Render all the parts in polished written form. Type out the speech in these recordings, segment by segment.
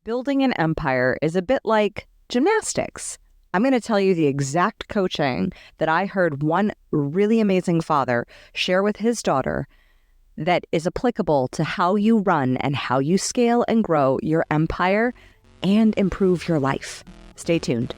Building an empire is a bit like gymnastics. I'm going to tell you the exact coaching that I heard one really amazing father share with his daughter that is applicable to how you run and how you scale and grow your empire and improve your life. Stay tuned.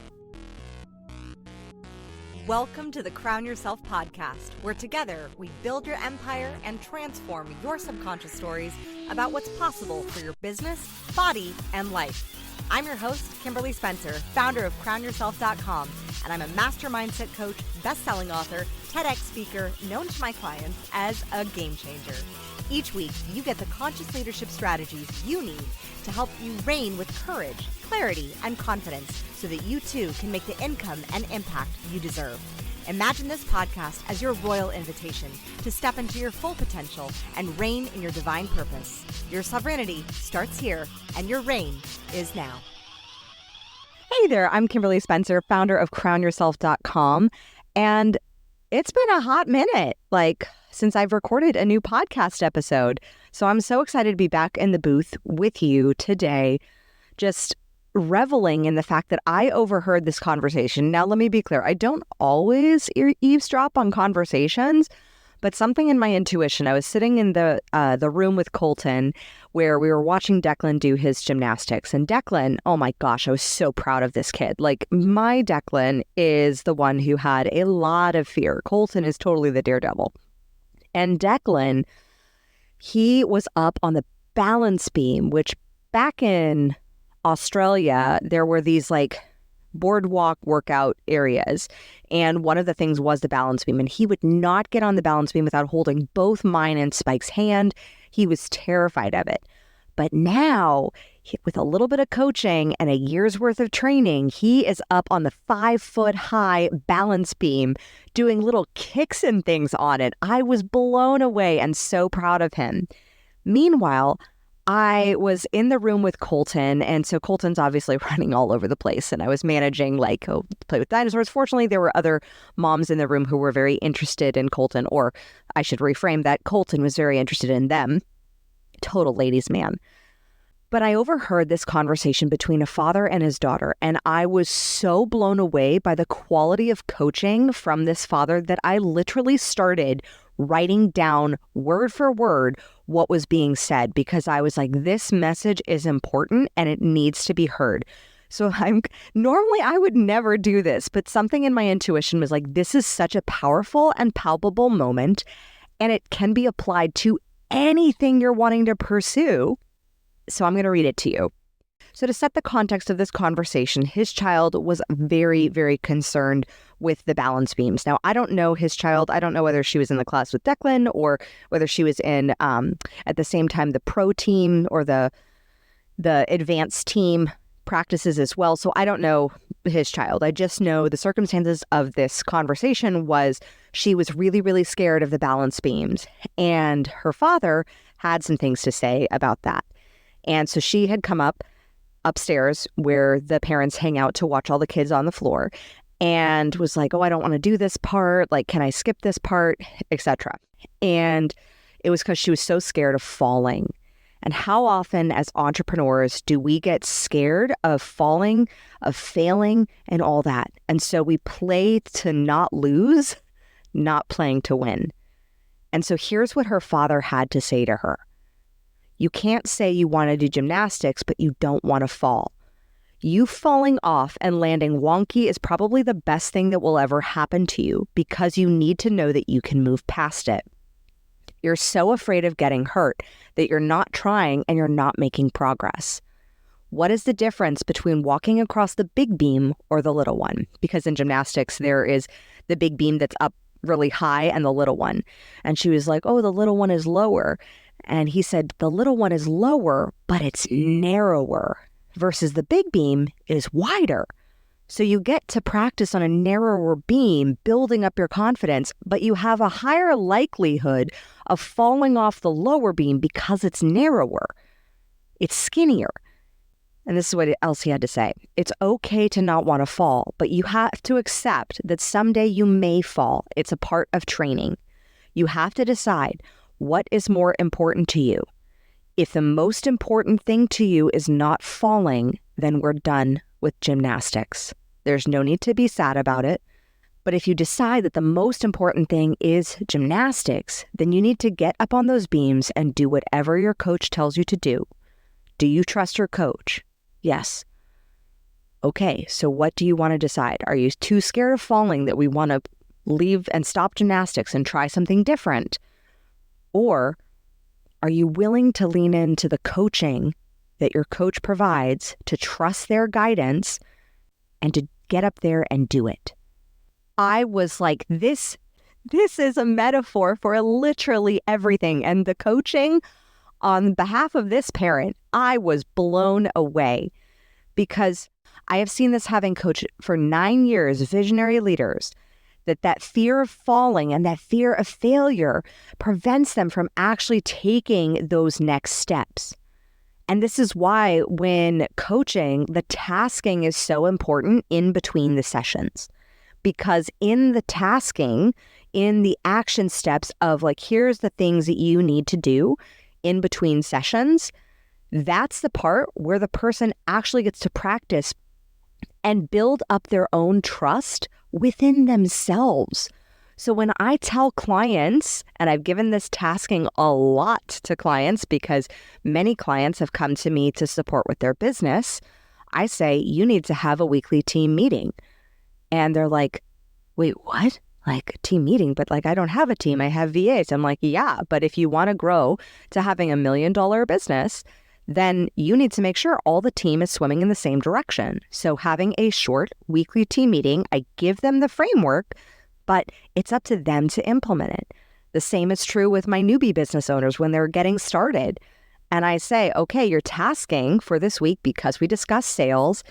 Welcome to the Crown Yourself podcast, where together we build your empire and transform your subconscious stories about what's possible for your business, body, and life. I'm your host, Kimberly Spencer, founder of crownyourself.com, and I'm a master mindset coach, best-selling author, TEDx speaker, known to my clients as a game changer. Each week, you get the conscious leadership strategies you need to help you reign with courage, clarity, and confidence so that you too can make the income and impact you deserve. Imagine this podcast as your royal invitation to step into your full potential and reign in your divine purpose. Your sovereignty starts here, and your reign is now. Hey there, I'm Kimberly Spencer, founder of crownyourself.com, and it's been a hot minute, since I've recorded a new podcast episode. So I'm so excited to be back in the booth with you today, just reveling in the fact that I overheard this conversation. Now, let me be clear. I don't always eavesdrop on conversations, but something in my intuition, I was sitting in the room with Colton where we were watching Declan do his gymnastics. And Declan, oh my gosh, I was so proud of this kid. My Declan is the one who had a lot of fear. Colton is totally the daredevil. And Declan, he was up on the balance beam, which back in Australia, there were these boardwalk workout areas. And one of the things was the balance beam. And he would not get on the balance beam without holding both mine and Spike's hand. He was terrified of it. But now, with a little bit of coaching and a year's worth of training, he is up on the 5-foot-high balance beam doing little kicks and things on it. I was blown away and so proud of him. Meanwhile, I was in the room with Colton, and so Colton's obviously running all over the place, and I was managing, play with dinosaurs. Fortunately, there were other moms in the room who were very interested in Colton, or I should reframe that, Colton was very interested in them. Total ladies' man. But I overheard this conversation between a father and his daughter, and I was so blown away by the quality of coaching from this father that I literally started writing down word for word what was being said, because I was like, this message is important and it needs to be heard. So normally I would never do this, but something in my intuition was like, this is such a powerful and palpable moment, and it can be applied to anything you're wanting to pursue. So I'm going to read it to you. So to set the context of this conversation, his child was very, very concerned with the balance beams. Now, I don't know his child. I don't know whether she was in the class with Declan or whether she was in, at the same time, the pro team or the advanced team practices as well. So I don't know his child. I just know the circumstances of this conversation was she was really, really scared of the balance beams. And her father had some things to say about that. And so she had come upstairs where the parents hang out to watch all the kids on the floor and was like, oh, I don't want to do this part. Can I skip this part, etc. And it was because she was so scared of falling. And how often as entrepreneurs do we get scared of falling, of failing, and all that? And so we play to not lose, not playing to win. And so here's what her father had to say to her. You can't say you want to do gymnastics, but you don't want to fall. You falling off and landing wonky is probably the best thing that will ever happen to you, because you need to know that you can move past it. You're so afraid of getting hurt that you're not trying and you're not making progress. What is the difference between walking across the big beam or the little one? Because in gymnastics, there is the big beam that's up really high and the little one. And she was like, oh, the little one is lower. And he said, the little one is lower, but it's narrower, versus the big beam is wider. So you get to practice on a narrower beam, building up your confidence, but you have a higher likelihood of falling off the lower beam because it's narrower. It's skinnier. And this is what else he had to say. It's okay to not want to fall, but you have to accept that someday you may fall. It's a part of training. You have to decide what is more important to you. If the most important thing to you is not falling, then we're done with gymnastics. There's no need to be sad about it. But if you decide that the most important thing is gymnastics, then you need to get up on those beams and do whatever your coach tells you to do. Do you trust your coach? Yes. Okay, so what do you want to decide? Are you too scared of falling that we want to leave and stop gymnastics and try something different? Or are you willing to lean into the coaching that your coach provides, to trust their guidance and to get up there and do it? I was like, this is a metaphor for literally everything. And the coaching on behalf of this parent, I was blown away, because I have seen this, having coached for 9 years, visionary leaders, that fear of falling and that fear of failure prevents them from actually taking those next steps. And this is why when coaching, the tasking is so important in between the sessions. Because in the tasking, in the action steps of like, here's the things that you need to do in between sessions, that's the part where the person actually gets to practice and build up their own trust within themselves. So when I tell clients, and I've given this tasking a lot to clients because many clients have come to me to support with their business, I say, you need to have a weekly team meeting. And they're like, wait, what? Like a team meeting? But like, I don't have a team. I have VAs. I'm like, yeah, but if you want to grow to having $1 million business, then you need to make sure all the team is swimming in the same direction. So having a short weekly team meeting, I give them the framework, but it's up to them to implement it. The same is true with my newbie business owners when they're getting started. And I say, okay, your tasking for this week, because we discussed sales,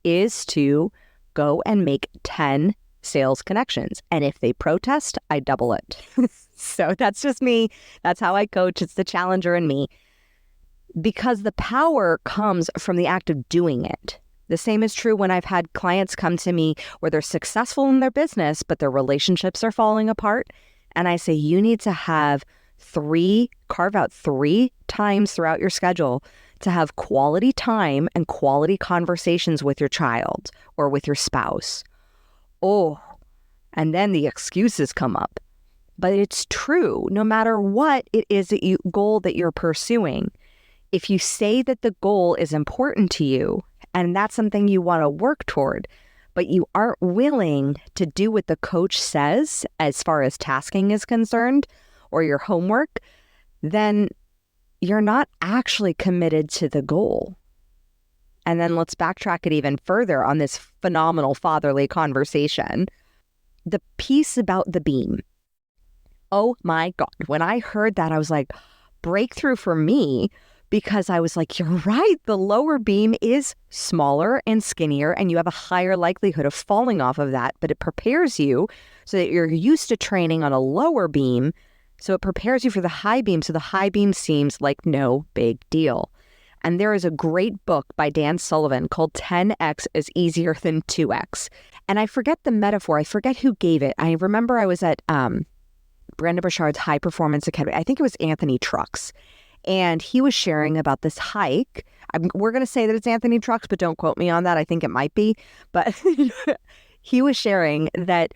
is to go and make 10 sales connections. And if they protest, I double it. So that's just me. That's how I coach. It's the challenger in me. Because the power comes from the act of doing it. The same is true when I've had clients come to me where they're successful in their business, but their relationships are falling apart. And I say, you need to carve out 3 times throughout your schedule to have quality time and quality conversations with your child or with your spouse. Oh, and then the excuses come up. But it's true, no matter what it is goal that you're pursuing. If you say that the goal is important to you and that's something you want to work toward, but you aren't willing to do what the coach says as far as tasking is concerned or your homework, then you're not actually committed to the goal. And then let's backtrack it even further on this phenomenal fatherly conversation. The piece about the beam. Oh my God. When I heard that, I was like, breakthrough for me. Because I was like, you're right, the lower beam is smaller and skinnier, and you have a higher likelihood of falling off of that, but it prepares you so that you're used to training on a lower beam, so it prepares you for the high beam, so the high beam seems like no big deal. And there is a great book by Dan Sullivan called 10X is Easier Than 2X. And I forget the metaphor, I forget who gave it. I remember I was at Brandon Burchard's High Performance Academy, I think it was Anthony Trucks. And he was sharing about this hike. We're going to say that it's Anthony Trucks, but don't quote me on that. I think it might be. But he was sharing that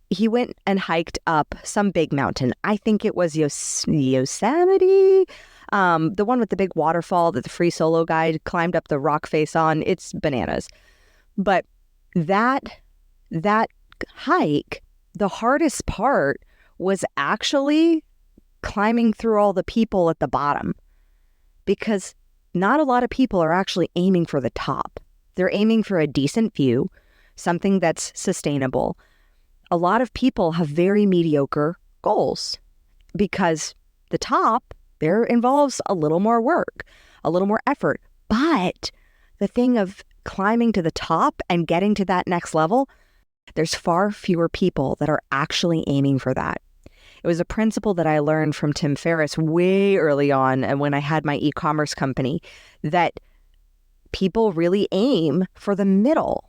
he went and hiked up some big mountain. I think it was Yosemite, the one with the big waterfall that the free solo guide climbed up the rock face on. It's bananas. But that hike, the hardest part was actually climbing through all the people at the bottom, because not a lot of people are actually aiming for the top. They're aiming for a decent view, something that's sustainable. A lot of people have very mediocre goals because the top there involves a little more work, a little more effort. But the thing of climbing to the top and getting to that next level, there's far fewer people that are actually aiming for that. It was a principle that I learned from Tim Ferriss way early on, and when I had my e-commerce company, that people really aim for the middle.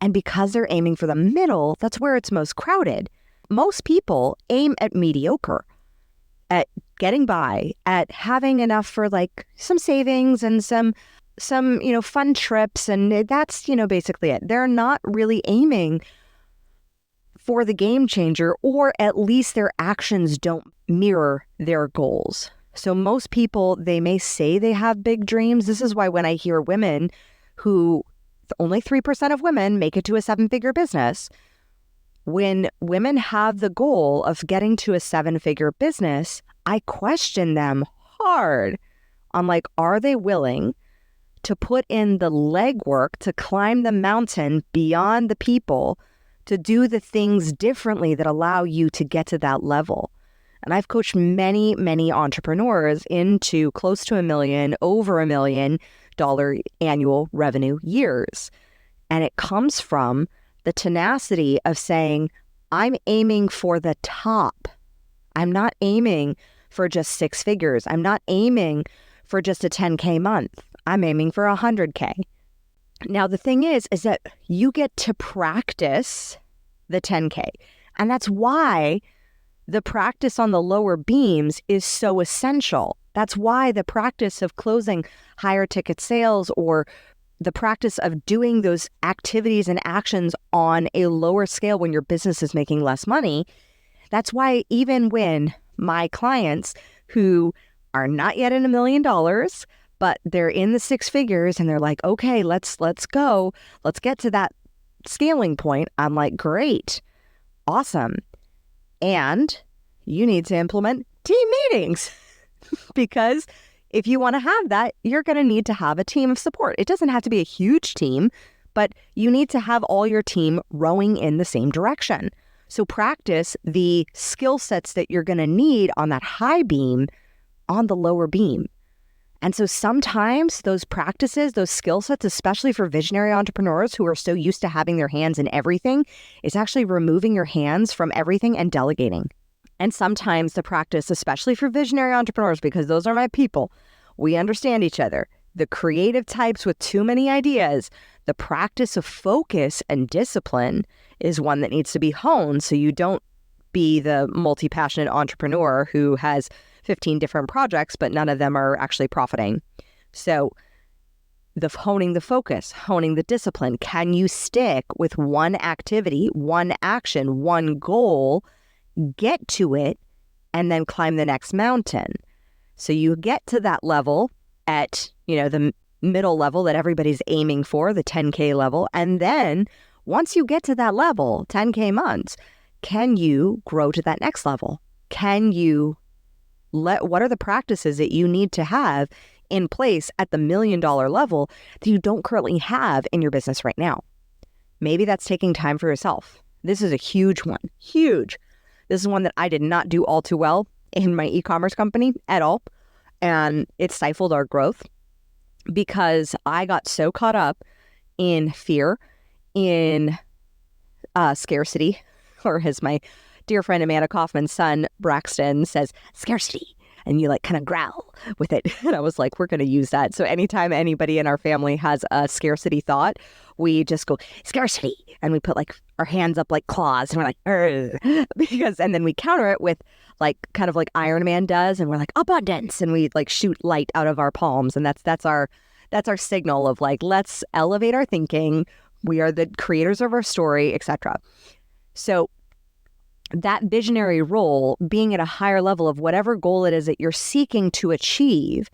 And because they're aiming for the middle, that's where it's most crowded. Most people aim at mediocre, at getting by, at having enough for like some savings and some fun trips, and that's basically it. They're not really aiming for the game changer, or at least their actions don't mirror their goals. So most people, they may say they have big dreams. This is why when I hear women who, only 3% of women make it to a 7-figure business, when women have the goal of getting to a 7-figure business, I question them hard on like, are they willing to put in the legwork to climb the mountain beyond the people, to do the things differently that allow you to get to that level? And I've coached many, many entrepreneurs into close to $1 million, over $1 million annual revenue years. And it comes from the tenacity of saying, I'm aiming for the top. I'm not aiming for just 6 figures. I'm not aiming for just a 10K month. I'm aiming for 100K. Now, the thing is that you get to practice the 10K. And that's why the practice on the lower beams is so essential. That's why the practice of closing higher ticket sales, or the practice of doing those activities and actions on a lower scale when your business is making less money, that's why even when my clients who are not yet in $1 million, but they're in the 6 figures and they're like, okay, let's go. Let's get to that scaling point. I'm like, great, awesome. And you need to implement team meetings because if you want to have that, you're going to need to have a team of support. It doesn't have to be a huge team, but you need to have all your team rowing in the same direction. So practice the skill sets that you're going to need on that high beam on the lower beam. And so sometimes those practices, those skill sets, especially for visionary entrepreneurs who are so used to having their hands in everything, is actually removing your hands from everything and delegating. And sometimes the practice, especially for visionary entrepreneurs, because those are my people, we understand each other. The creative types with too many ideas, the practice of focus and discipline is one that needs to be honed so you don't be the multi-passionate entrepreneur who has 15 different projects, but none of them are actually profiting. So honing the focus, honing the discipline. Can you stick with one activity, one action, one goal, get to it, and then climb the next mountain? So you get to that level at, the middle level that everybody's aiming for, the 10K level. And then once you get to that level, 10K months, can you grow to that next level? Can you what are the practices that you need to have in place at the $1 million level that you don't currently have in your business right now? Maybe that's taking time for yourself. This is a huge one. Huge. This is one that I did not do all too well in my e-commerce company at all. And it stifled our growth because I got so caught up in fear, in scarcity, or as my dear friend Amanda Kaufman's son, Braxton, says, scarcity. And you like kind of growl with it. And I was like, we're going to use that. So anytime anybody in our family has a scarcity thought, we just go, scarcity. And we put like our hands up like claws and we're like, and then we counter it with like kind of like Iron Man does. And we're like, abundance. And we like shoot light out of our palms. And that's our signal of like, let's elevate our thinking. We are the creators of our story, etc. So that visionary role, being at a higher level of whatever goal it is that you're seeking to achieve,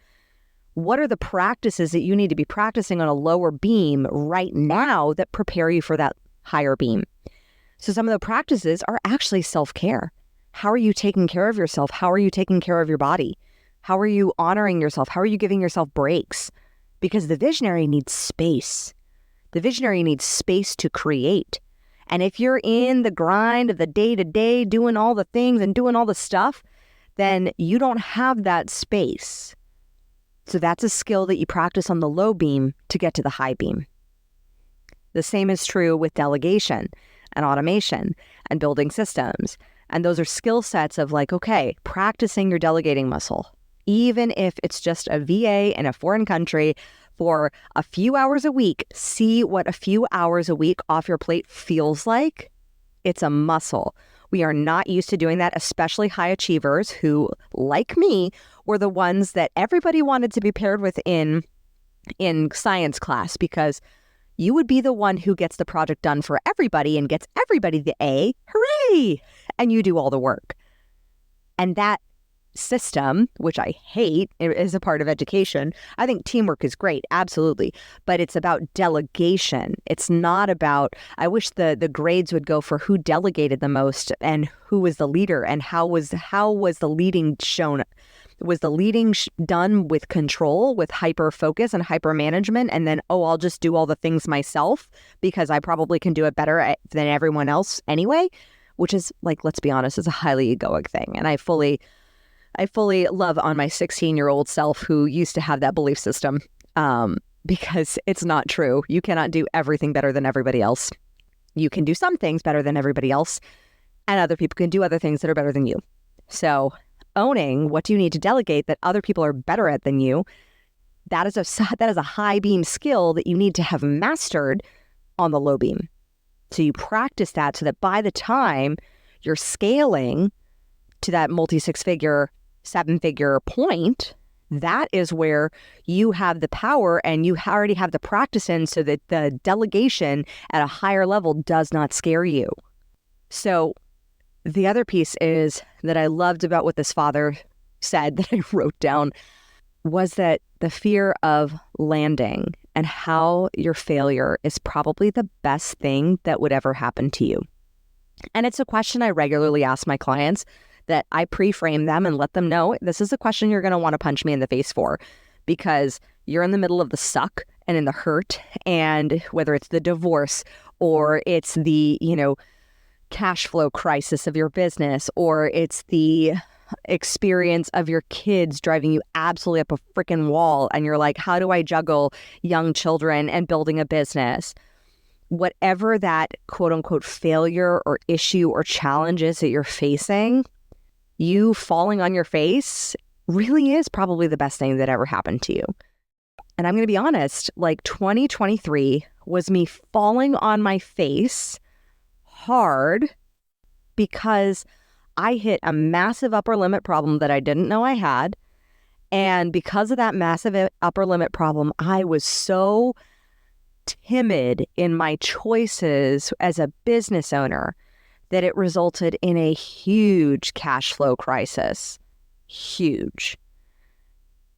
what are the practices that you need to be practicing on a lower beam right now that prepare you for that higher beam? So some of the practices are actually self-care. How are you taking care of yourself? How are you taking care of your body? How are you honoring yourself? How are you giving yourself breaks? Because the visionary needs space. The visionary needs space to create. And if you're in the grind of the day-to-day, doing all the things and doing all the stuff, then you don't have that space. So that's a skill that you practice on the low beam to get to the high beam. The same is true with delegation and automation and building systems. And those are skill sets of like, okay, practicing your delegating muscle. Even if it's just a VA in a foreign country for a few hours a week, see what a few hours a week off your plate feels like. It's a muscle. We are not used to doing that, especially high achievers who, like me, were the ones that everybody wanted to be paired with in science class, because you would be the one who gets the project done for everybody and gets everybody the A. Hooray! And you do all the work. And that system, which I hate, is a part of education. I think teamwork is great, absolutely, but it's about delegation. It's not about, I wish the grades would go for who delegated the most and who was the leader and how was the leading shown. Was the leading done with control, with hyper focus and hyper management, and then, I'll just do all the things myself because I probably can do it better than everyone else anyway, which is, like, let's be honest, is a highly egoic thing. And I fully love on my 16-year-old self who used to have that belief system, because it's not true. You cannot do everything better than everybody else. You can do some things better than everybody else, and other people can do other things that are better than you. So owning what do you need to delegate that other people are better at than you, that is a high beam skill that you need to have mastered on the low beam. So you practice that so that by the time you're scaling to that multi-6-figure, 7-figure point, that is where you have the power and you already have the practice in, so that the delegation at a higher level does not scare you. So the other piece is that I loved about what this father said that I wrote down was that the fear of landing and how your failure is probably the best thing that would ever happen to you. And it's a question I regularly ask my clients, that I pre-frame them and let them know this is a question you're going to want to punch me in the face for, because you're in the middle of the suck and in the hurt, and whether it's the divorce or it's the, cash flow crisis of your business, or it's the experience of your kids driving you absolutely up a freaking wall, and you're like, how do I juggle young children and building a business? Whatever that quote unquote failure or issue or challenge is that you're facing, you falling on your face really is probably the best thing that ever happened to you. And I'm going to be honest, like 2023 was me falling on my face hard because I hit a massive upper limit problem that I didn't know I had. And because of that massive upper limit problem, I was so timid in my choices as a business owner that it resulted in a huge cash flow crisis. Huge.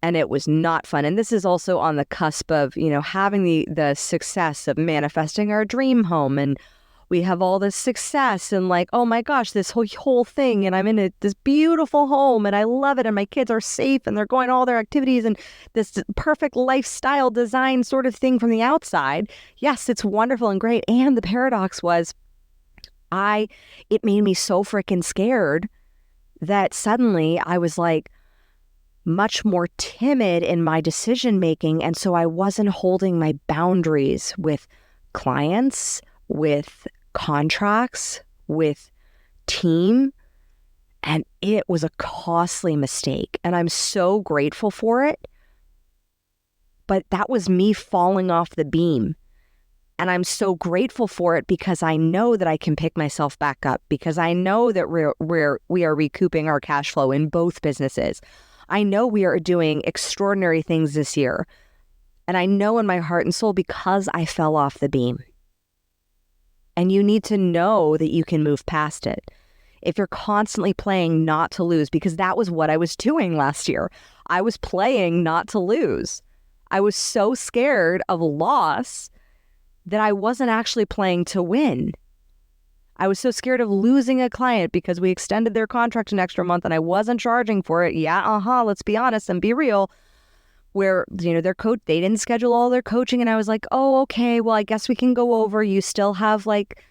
And it was not fun. And this is also on the cusp of, having the success of manifesting our dream home. And we have all this success and like, oh my gosh, this whole thing. And I'm in this beautiful home and I love it. And my kids are safe and they're going to all their activities and this perfect lifestyle design sort of thing from the outside. Yes, it's wonderful and great. And the paradox was it made me so freaking scared that suddenly I was like much more timid in my decision making. And so I wasn't holding my boundaries with clients, with contracts, with team. And it was a costly mistake. And I'm so grateful for it. But that was me falling off the beam. And I'm so grateful for it because I know that I can pick myself back up, because I know that we are recouping our cash flow in both businesses. I know we are doing extraordinary things this year. And I know in my heart and soul, because I fell off the beam. And you need to know that you can move past it. If you're constantly playing not to lose, because that was what I was doing last year. I was playing not to lose. I was so scared of loss that I wasn't actually playing to win. I was so scared of losing a client because we extended their contract an extra month and I wasn't charging for it. Yeah, let's be honest and be real. Where, their coach, they didn't schedule all their coaching. And I was like, oh, okay, well, I guess we can go over. You still have like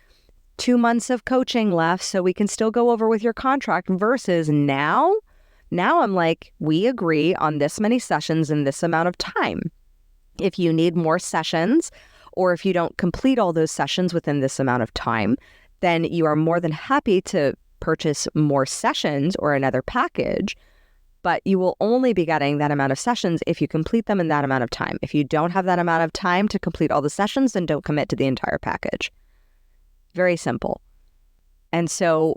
2 months of coaching left, so we can still go over with your contract. Versus now I'm like, we agree on this many sessions in this amount of time. If you need more sessions, or if you don't complete all those sessions within this amount of time, then you are more than happy to purchase more sessions or another package. But you will only be getting that amount of sessions if you complete them in that amount of time. If you don't have that amount of time to complete all the sessions, then don't commit to the entire package. Very simple. And so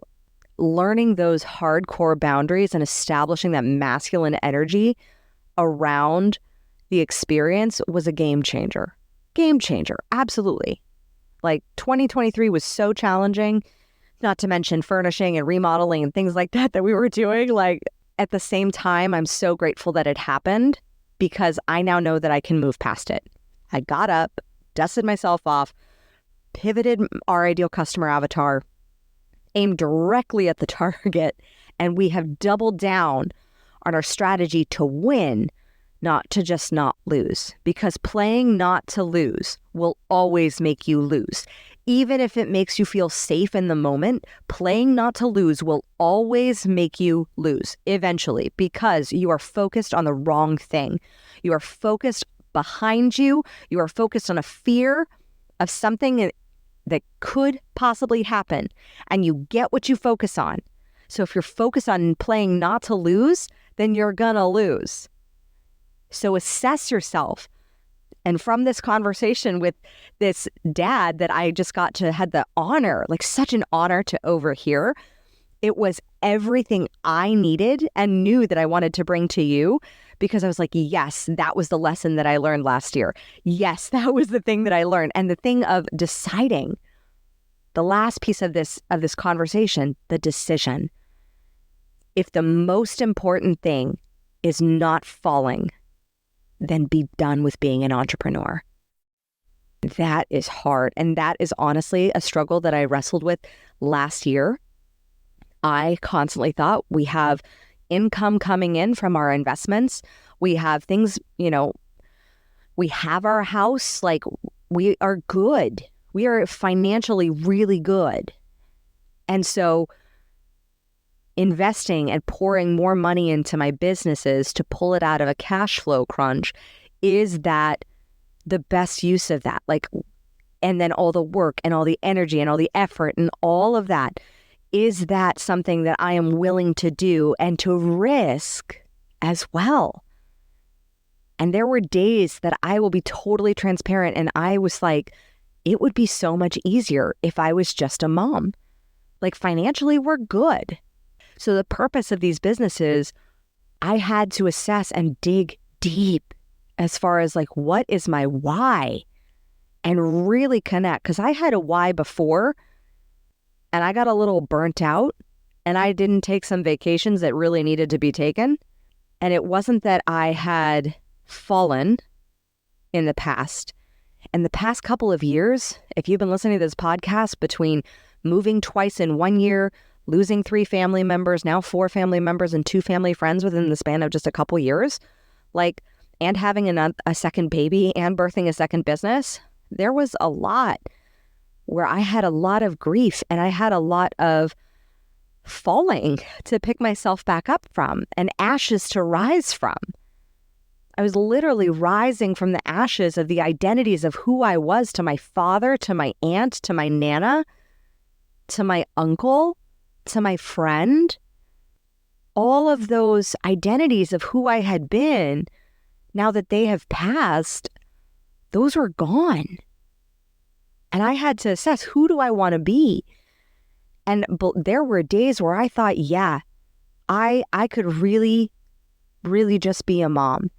learning those hardcore boundaries and establishing that masculine energy around the experience was a game changer. Game changer, absolutely. Like 2023 was so challenging, not to mention furnishing and remodeling and things like that we were doing. Like at the same time, I'm so grateful that it happened because I now know that I can move past it. I got up, dusted myself off, pivoted our ideal customer avatar, aimed directly at the target, and we have doubled down on our strategy to win, not to just not lose. Because playing not to lose will always make you lose. Even if it makes you feel safe in the moment, playing not to lose will always make you lose eventually because you are focused on the wrong thing. You are focused behind you. You are focused on a fear of something that could possibly happen, and you get what you focus on. So if you're focused on playing not to lose, then you're gonna lose. So assess yourself. And from this conversation with this dad that I just got to had the honor, like such an honor to overhear, it was everything I needed and knew that I wanted to bring to you, because I was like, yes, that was the lesson that I learned last year. Yes, that was the thing that I learned. And the thing of deciding, the last piece of this conversation, the decision. If the most important thing is not falling, then be done with being an entrepreneur. That is hard. And that is honestly a struggle that I wrestled with last year. I constantly thought we have income coming in from our investments. We have things, we have our house, like we are good. We are financially really good. And so investing and pouring more money into my businesses to pull it out of a cash flow crunch, is that the best use of that? Like, and then all the work and all the energy and all the effort and all of that, is that something that I am willing to do and to risk as well? And there were days that I will be totally transparent, and I was like, it would be so much easier if I was just a mom. Like financially, we're good. So the purpose of these businesses, I had to assess and dig deep as far as like, what is my why? And really connect. Because I had a why before, and I got a little burnt out, and I didn't take some vacations that really needed to be taken. And it wasn't that I had fallen in the past. In the past couple of years, if you've been listening to this podcast, between moving twice in 1 year, losing 3 family members, now 4 family members and 2 family friends within the span of just a couple years, like, and having a second baby and birthing a second business, there was a lot where I had a lot of grief and I had a lot of falling to pick myself back up from and ashes to rise from. I was literally rising from the ashes of the identities of who I was to my father, to my aunt, to my nana, to my uncle, to my friend. All of those identities of who I had been, now that they have passed, those were gone. And I had to assess, who do I want to be? And there were days where I thought, yeah, I could really, really just be a mom.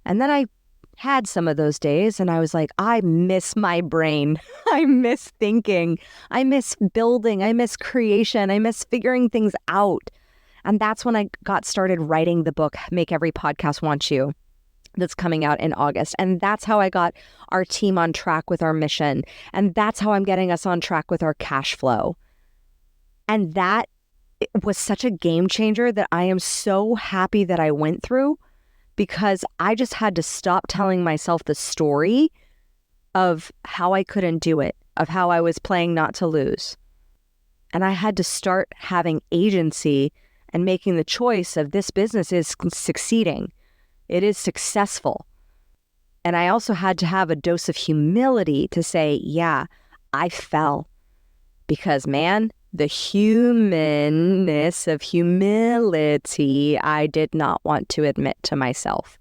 And then I had some of those days and I was like, I miss my brain. I miss thinking. I miss building. I miss creation. I miss figuring things out. And that's when I got started writing the book, Make Every Podcast Want You, that's coming out in August. And that's how I got our team on track with our mission. And that's how I'm getting us on track with our cash flow. And that was such a game changer that I am so happy that I went through, because I just had to stop telling myself the story of how I couldn't do it, of how I was playing not to lose. And I had to start having agency and making the choice of, this business is succeeding. It is successful. And I also had to have a dose of humility to say, yeah, I fell. Because man, the humanness of humility, I did not want to admit to myself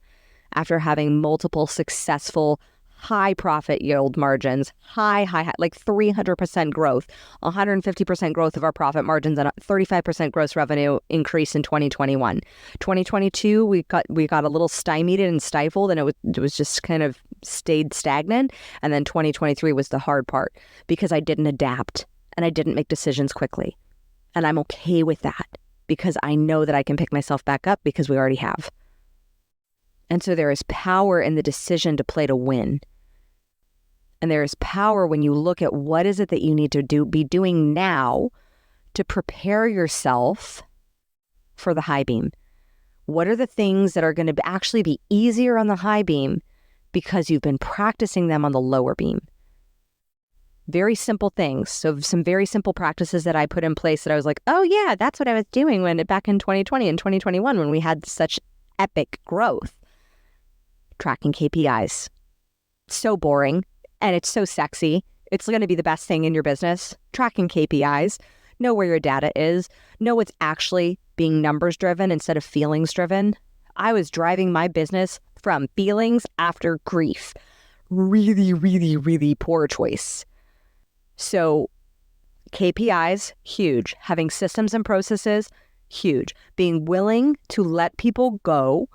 after having multiple successful, high profit yield margins, high, like 300% growth, 150% growth of our profit margins, and a 35% gross revenue increase in 2021. 2022, we got a little stymied and stifled, and it was just kind of stayed stagnant. And then 2023 was the hard part because I didn't adapt and I didn't make decisions quickly. And I'm okay with that because I know that I can pick myself back up because we already have. And so there is power in the decision to play to win. And there is power when you look at what is it that you need to be doing now to prepare yourself for the high beam. What are the things that are going to actually be easier on the high beam because you've been practicing them on the lower beam? Very simple things. So some very simple practices that I put in place that I was like, oh yeah, that's what I was doing back in 2020 and 2021 when we had such epic growth. Tracking KPIs. So boring, and it's so sexy. It's going to be the best thing in your business. Tracking KPIs. Know where your data is. Know what's actually being numbers driven instead of feelings driven. I was driving my business from feelings after grief. Really, really, really poor choice. So KPIs, huge. Having systems and processes, huge. Being willing to let people go,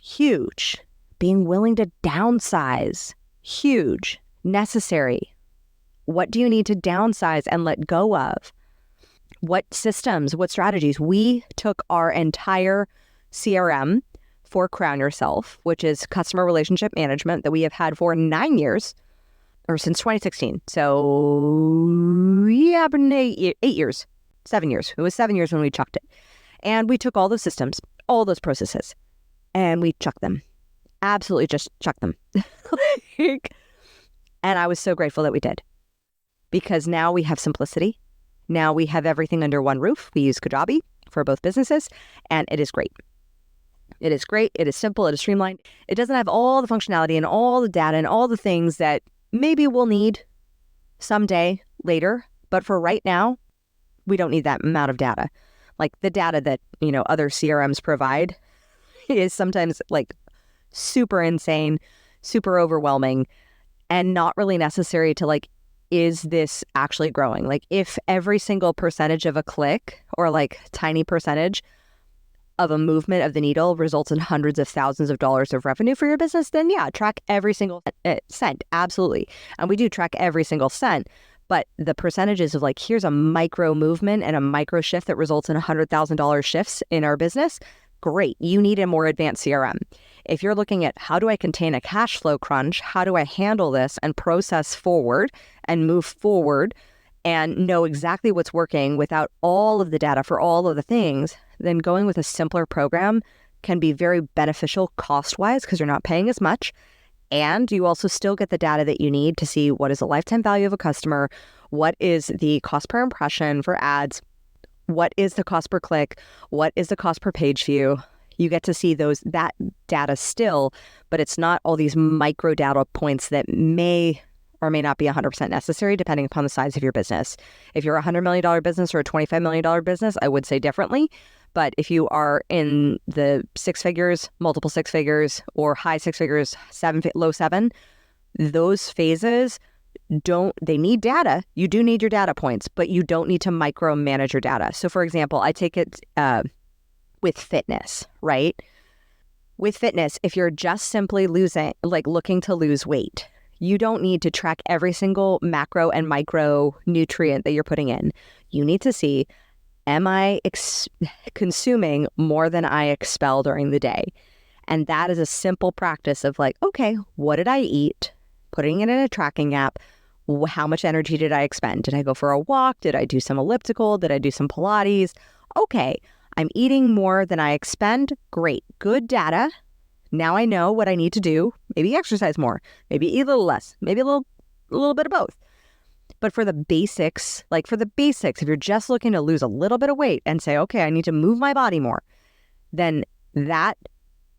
huge. Being willing to downsize, huge. Necessary. What do you need to downsize and let go of? What systems, what strategies? We took our entire CRM for Crown Yourself, which is customer relationship management that we have had for 9 years, or since 2016. So yeah, but 8 years, 7 years. It was 7 years when we chucked it. And we took all those systems, all those processes, and we chucked them. Absolutely just chucked them. And I was so grateful that we did. Because now we have simplicity. Now we have everything under one roof. We use Kajabi for both businesses, and it is great. It is great. It is simple. It is streamlined. It doesn't have all the functionality and all the data and all the things that maybe we'll need someday later. But for right now, we don't need that amount of data. Like the data that, other CRMs provide is sometimes like super insane, super overwhelming, and not really necessary to like, is this actually growing? Like if every single percentage of a click or like tiny percentage of a movement of the needle results in hundreds of thousands of dollars of revenue for your business, then yeah, track every single cent. Absolutely. And we do track every single cent. But the percentages of like, here's a micro movement and a micro shift that results in $100,000 shifts in our business. Great. You need a more advanced CRM. If you're looking at how do I contain a cash flow crunch, how do I handle this and process forward and move forward and know exactly what's working without all of the data for all of the things, then going with a simpler program can be very beneficial cost-wise because you're not paying as much. And you also still get the data that you need to see what is the lifetime value of a customer, what is the cost per impression for ads, what is the cost per click, what is the cost per page view. You get to see that data still, but it's not all these micro data points that may or may not be 100% necessary depending upon the size of your business. If you're a $100 million business or a $25 million business, I would say differently. But if you are in the six figures, multiple six figures, or high six figures, low seven, those phases they need data. You do need your data points, but you don't need to micromanage your data. So for example, I take it with fitness, right? With fitness, if you're just simply looking to lose weight, you don't need to track every single macro and micro nutrient that you're putting in. You need to see, am I consuming more than I expel during the day? And that is a simple practice of like, okay, what did I eat? Putting it in a tracking app. How much energy did I expend? Did I go for a walk? Did I do some elliptical? Did I do some Pilates? Okay, I'm eating more than I expend. Great. Good data. Now I know what I need to do. Maybe exercise more. Maybe eat a little less. Maybe a little bit of both. But for the basics, if you're just looking to lose a little bit of weight and say, okay, I need to move my body more, then that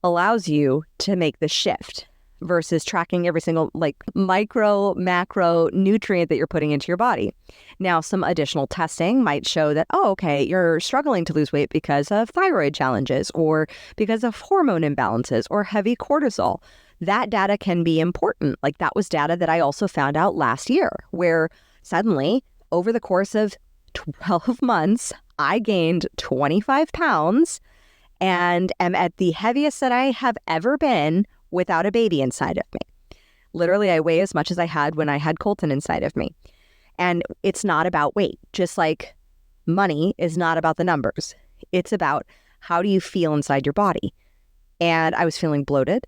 allows you to make the shift versus tracking every single micro, macro nutrient that you're putting into your body. Now, some additional testing might show that, oh, okay, you're struggling to lose weight because of thyroid challenges or because of hormone imbalances or heavy cortisol. that data can be important. Like that was data that I also found out last year, where suddenly over the course of 12 months, I gained 25 pounds and am at the heaviest that I have ever been without a baby inside of me. Literally, I weigh as much as I had when I had Colton inside of me. And it's not about weight, just like money is not about the numbers. It's about how do you feel inside your body. And I was feeling bloated.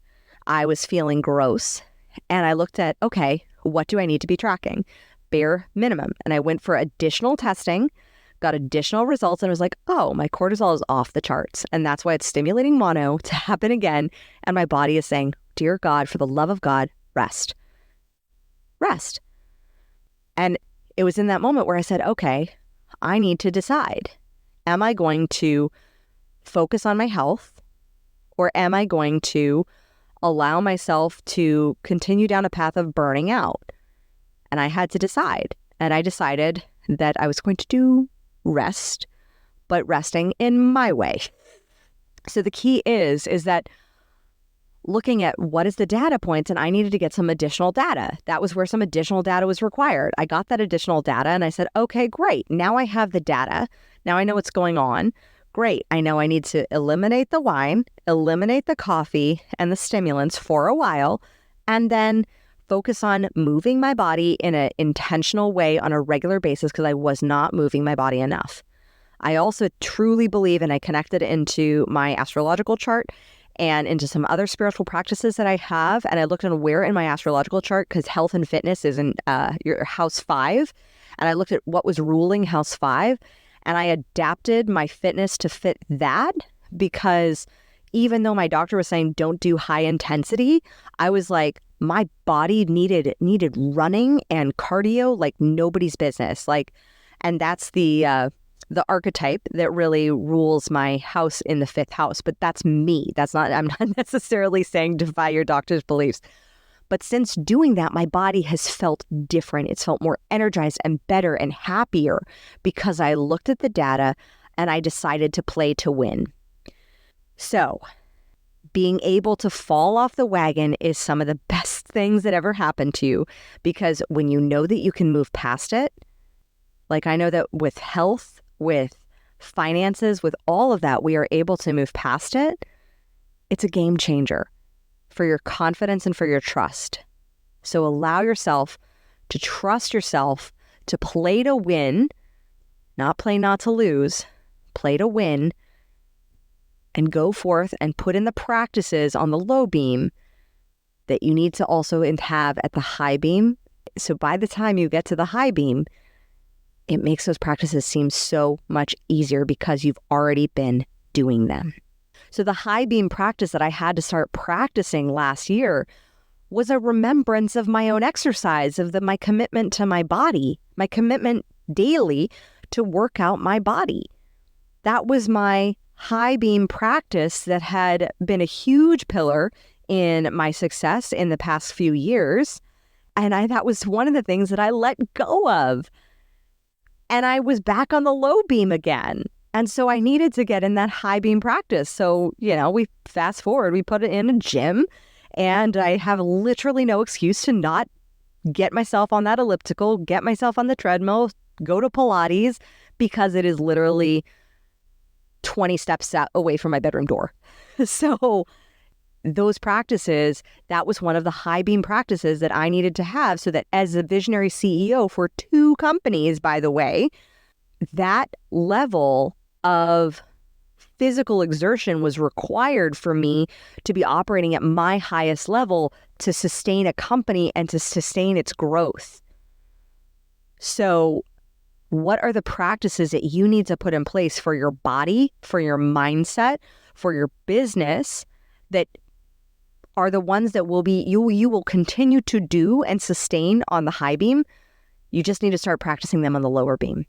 I was feeling gross. And I looked at, okay, what do I need to be tracking? Bare minimum. And I went for additional testing, got additional results, and was like, oh, my cortisol is off the charts. And that's why it's stimulating mono to happen again. And my body is saying, dear God, for the love of God, rest. Rest. And it was in that moment where I said, okay, I need to decide. Am I going to focus on my health, or am I going to allow myself to continue down a path of burning out? And I had to decide. And I decided that I was going to do rest, but resting in my way. So the key is that looking at what is the data points, and I needed to get some additional data. That was where some additional data was required. I got that additional data and I said, okay, great. Now I have the data. Now I know what's going on. Great. I know I need to eliminate the wine, eliminate the coffee and the stimulants for a while, and then focus on moving my body in an intentional way on a regular basis because I was not moving my body enough. I also truly believe, and I connected into my astrological chart and into some other spiritual practices that I have. And I looked on where in my astrological chart, because health and fitness is in your house 5. And I looked at what was ruling house 5. And I adapted my fitness to fit that, because even though my doctor was saying don't do high intensity, I was like, my body needed running and cardio like nobody's business. And that's the archetype that really rules my house in the 5th house. But that's me. I'm not necessarily saying defy your doctor's beliefs. But since doing that, my body has felt different. It's felt more energized and better and happier because I looked at the data and I decided to play to win. So being able to fall off the wagon is some of the best things that ever happened to you, because when you know that you can move past it, like I know that with health, with finances, with all of that, we are able to move past it. It's a game changer for your confidence and for your trust. So allow yourself to trust yourself, to play to win, not play not to lose, play to win, and go forth and put in the practices on the low beam that you need to also have at the high beam. So by the time you get to the high beam, it makes those practices seem so much easier because you've already been doing them. So the high beam practice that I had to start practicing last year was a remembrance of my own exercise, of my commitment to my body, my commitment daily to work out my body. That was my high beam practice that had been a huge pillar in my success in the past few years. And that was one of the things that I let go of. And I was back on the low beam again. And so I needed to get in that high beam practice. So, we fast forward, we put it in a gym, and I have literally no excuse to not get myself on that elliptical, get myself on the treadmill, go to Pilates, because it is literally 20 steps away from my bedroom door. So those practices, that was one of the high beam practices that I needed to have, so that as a visionary CEO for 2 companies, by the way, that level of physical exertion was required for me to be operating at my highest level to sustain a company and to sustain its growth. So what are the practices that you need to put in place for your body, for your mindset, for your business, that are the ones that you will continue to do and sustain on the high beam? You just need to start practicing them on the lower beam.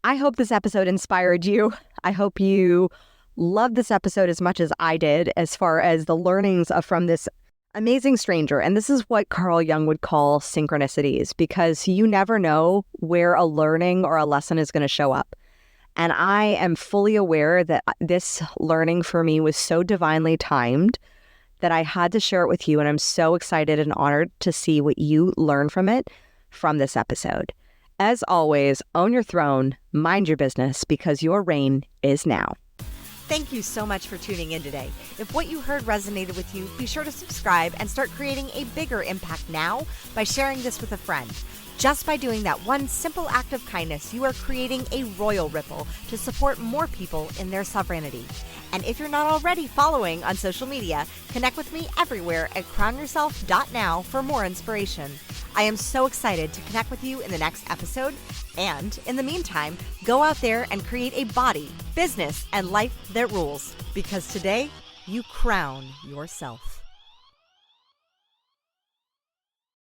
I hope this episode inspired you. I hope you loved this episode as much as I did, as far as the learnings from this amazing stranger. And this is what Carl Jung would call synchronicities, because you never know where a learning or a lesson is going to show up. And I am fully aware that this learning for me was so divinely timed that I had to share it with you, and I'm so excited and honored to see what you learn from it from this episode. As always, own your throne, mind your business, because your reign is now. Thank you so much for tuning in today. If what you heard resonated with you, be sure to subscribe and start creating a bigger impact now by sharing this with a friend. Just by doing that one simple act of kindness, you are creating a royal ripple to support more people in their sovereignty. And if you're not already following on social media, connect with me everywhere at crownyourself.now for more inspiration. I am so excited to connect with you in the next episode. And in the meantime, go out there and create a body, business, and life that rules. Because today, you crown yourself.